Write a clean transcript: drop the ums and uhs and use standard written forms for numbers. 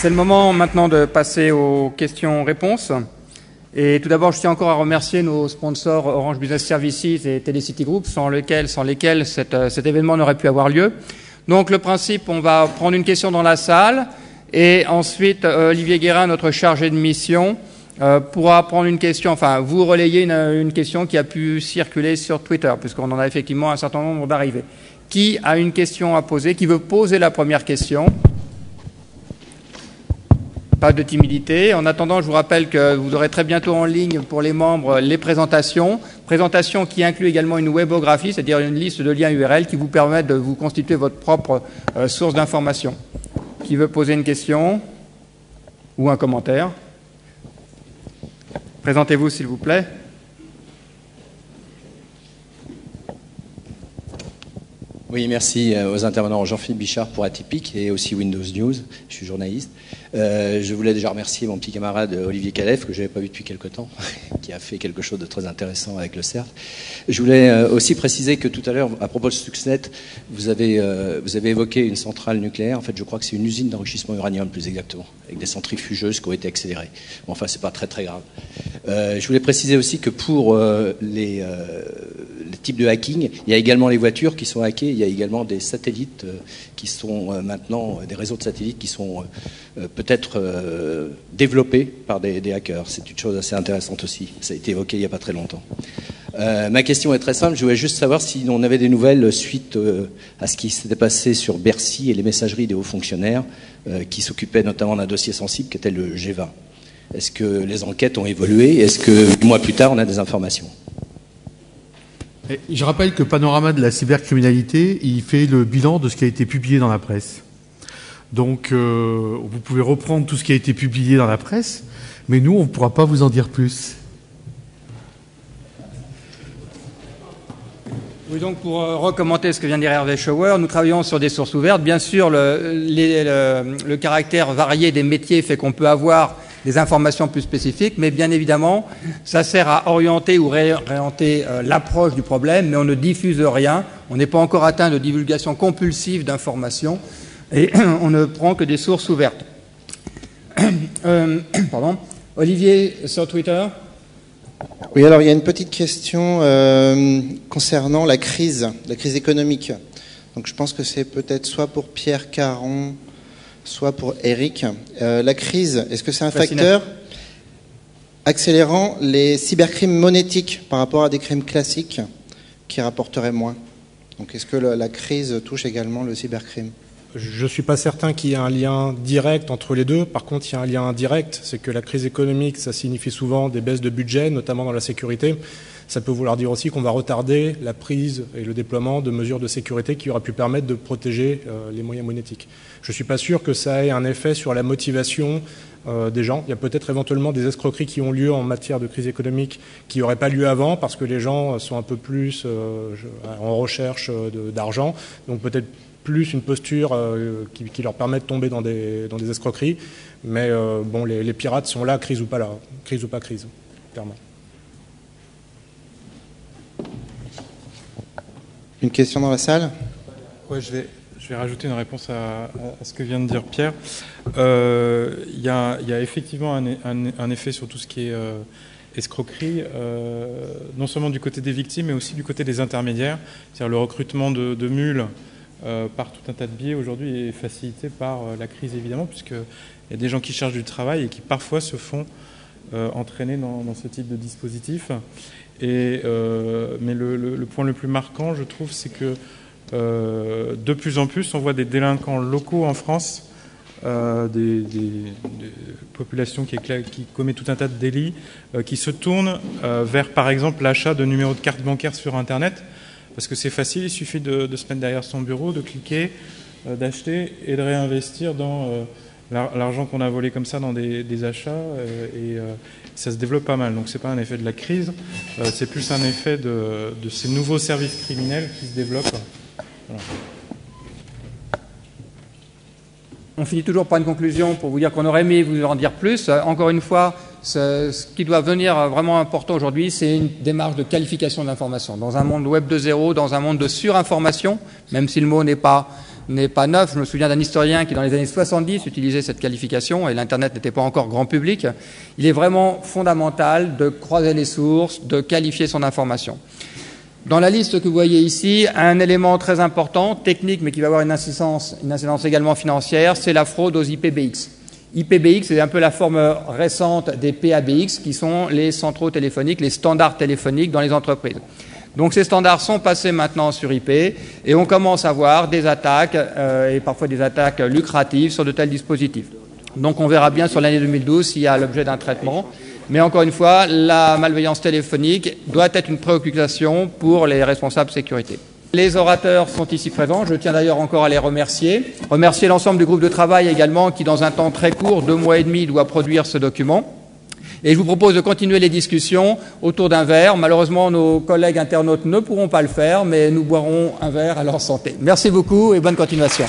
C'est le moment maintenant de passer aux questions-réponses. Et tout d'abord, je tiens encore à remercier nos sponsors Orange Business Services et Telecity Group, sans lesquels cet événement n'aurait pu avoir lieu. Donc le principe, on va prendre une question dans la salle et ensuite Olivier Guérin, notre chargé de mission, pourra prendre une question, enfin vous relayer une question qui a pu circuler sur Twitter, puisqu'on en a effectivement un certain nombre d'arrivées. Qui a une question à poser? Qui veut poser la première question? Pas de timidité. En attendant, je vous rappelle que vous aurez très bientôt en ligne pour les membres les présentations qui incluent également une webographie, c'est-à-dire une liste de liens URL qui vous permettent de vous constituer votre propre source d'information. Qui veut poser une question ou un commentaire? Présentez-vous, s'il vous plaît. Oui, merci aux intervenants Jean-Philippe Bichard pour Atypique et aussi Windows News. Je suis journaliste. Je voulais déjà remercier mon petit camarade Olivier Calef, que je n'avais pas vu depuis quelque temps, qui a fait quelque chose de très intéressant avec le CERT. Je voulais aussi préciser que tout à l'heure, à propos de Stuxnet, vous avez évoqué une centrale nucléaire. En fait, je crois que c'est une usine d'enrichissement uranium, plus exactement, avec des centrifugeuses qui ont été accélérées. Bon, enfin, c'est pas très très grave. Je voulais préciser aussi que pour les types de hacking, il y a également les voitures qui sont hackées, il y a également des satellites qui sont maintenant, des réseaux de satellites qui sont peut-être développés par des hackers. C'est une chose assez intéressante aussi. Ça a été évoqué il n'y a pas très longtemps. Ma question est très simple. Je voulais juste savoir si on avait des nouvelles suite à ce qui s'était passé sur Bercy et les messageries des hauts fonctionnaires qui s'occupaient notamment d'un dossier sensible qui était le G20. Est-ce que les enquêtes ont évolué? Est-ce que 8 mois plus tard, on a des informations? Et je rappelle que Panorama de la cybercriminalité, il fait le bilan de ce qui a été publié dans la presse. Donc, vous pouvez reprendre tout ce qui a été publié dans la presse, mais nous, on ne pourra pas vous en dire plus. Oui, donc pour recommenter ce que vient de dire Hervé Schauer, nous travaillons sur des sources ouvertes. Bien sûr, le caractère varié des métiers fait qu'on peut avoir des informations plus spécifiques, mais bien évidemment, ça sert à orienter ou réorienter l'approche du problème, mais on ne diffuse rien, on n'est pas encore atteint de divulgation compulsive d'informations, et on ne prend que des sources ouvertes. Pardon. Olivier, sur Twitter. Oui, alors il y a une petite question concernant la crise économique. Donc je pense que c'est peut-être soit pour Pierre Caron, soit pour Eric. La crise, est-ce que c'est un facteur accélérant les cybercrimes monétiques par rapport à des crimes classiques qui rapporteraient moins? Donc est-ce que la crise touche également le cybercrime? Je ne suis pas certain qu'il y ait un lien direct entre les deux. Par contre, il y a un lien indirect. C'est que la crise économique, ça signifie souvent des baisses de budget, notamment dans la sécurité. Ça peut vouloir dire aussi qu'on va retarder la prise et le déploiement de mesures de sécurité qui auraient pu permettre de protéger les moyens monétiques. Je ne suis pas sûr que ça ait un effet sur la motivation des gens. Il y a peut-être éventuellement des escroqueries qui ont lieu en matière de crise économique qui n'auraient pas lieu avant parce que les gens sont un peu plus en recherche d'argent. Donc peut-être plus une posture qui leur permet de tomber dans des escroqueries. Mais bon, les pirates sont là, crise ou pas, crise, clairement. Une question dans la salle? Ouais, je vais rajouter une réponse à ce que vient de dire Pierre. Il y a effectivement un effet sur tout ce qui est escroquerie, non seulement du côté des victimes, mais aussi du côté des intermédiaires. C'est-à-dire le recrutement de mules par tout un tas de biais aujourd'hui est facilité par la crise, évidemment, puisqu'il y a des gens qui cherchent du travail et qui parfois se font entraîner dans ce type de dispositif. Mais le point le plus marquant, je trouve, c'est que de plus en plus, on voit des délinquants locaux en France, des populations qui commettent tout un tas de délits, qui se tournent vers, par exemple, l'achat de numéros de carte bancaire sur Internet, parce que c'est facile, il suffit de se mettre derrière son bureau, de cliquer, d'acheter et de réinvestir dans l'argent qu'on a volé comme ça dans des achats, et ça se développe pas mal. Donc c'est pas un effet de la crise, c'est plus un effet de ces nouveaux services criminels qui se développent. Voilà. On finit toujours par une conclusion pour vous dire qu'on aurait aimé vous en dire plus. Encore une fois, ce qui doit venir vraiment important aujourd'hui, c'est une démarche de qualification de l'information. Dans un monde web 2.0, dans un monde de surinformation, même si le mot n'est pas n'est pas neuf. Je me souviens d'un historien qui, dans les années 70, utilisait cette qualification, et l'Internet n'était pas encore grand public. Il est vraiment fondamental de croiser les sources, de qualifier son information. Dans la liste que vous voyez ici, un élément très important, technique, mais qui va avoir une incidence également financière, c'est la fraude aux IPBX. IPBX, c'est un peu la forme récente des PABX, qui sont les centraux téléphoniques, les standards téléphoniques dans les entreprises. Donc ces standards sont passés maintenant sur IP, et on commence à voir des attaques, et parfois des attaques lucratives sur de tels dispositifs. Donc on verra bien sur l'année 2012 s'il y a l'objet d'un traitement. Mais encore une fois, la malveillance téléphonique doit être une préoccupation pour les responsables sécurité. Les orateurs sont ici présents. Je tiens d'ailleurs encore à les remercier. Remercier l'ensemble du groupe de travail également qui, dans un temps très court, 2 mois et demi, doit produire ce document. Et je vous propose de continuer les discussions autour d'un verre. Malheureusement, nos collègues internautes ne pourront pas le faire, mais nous boirons un verre à leur santé. Merci beaucoup et bonne continuation.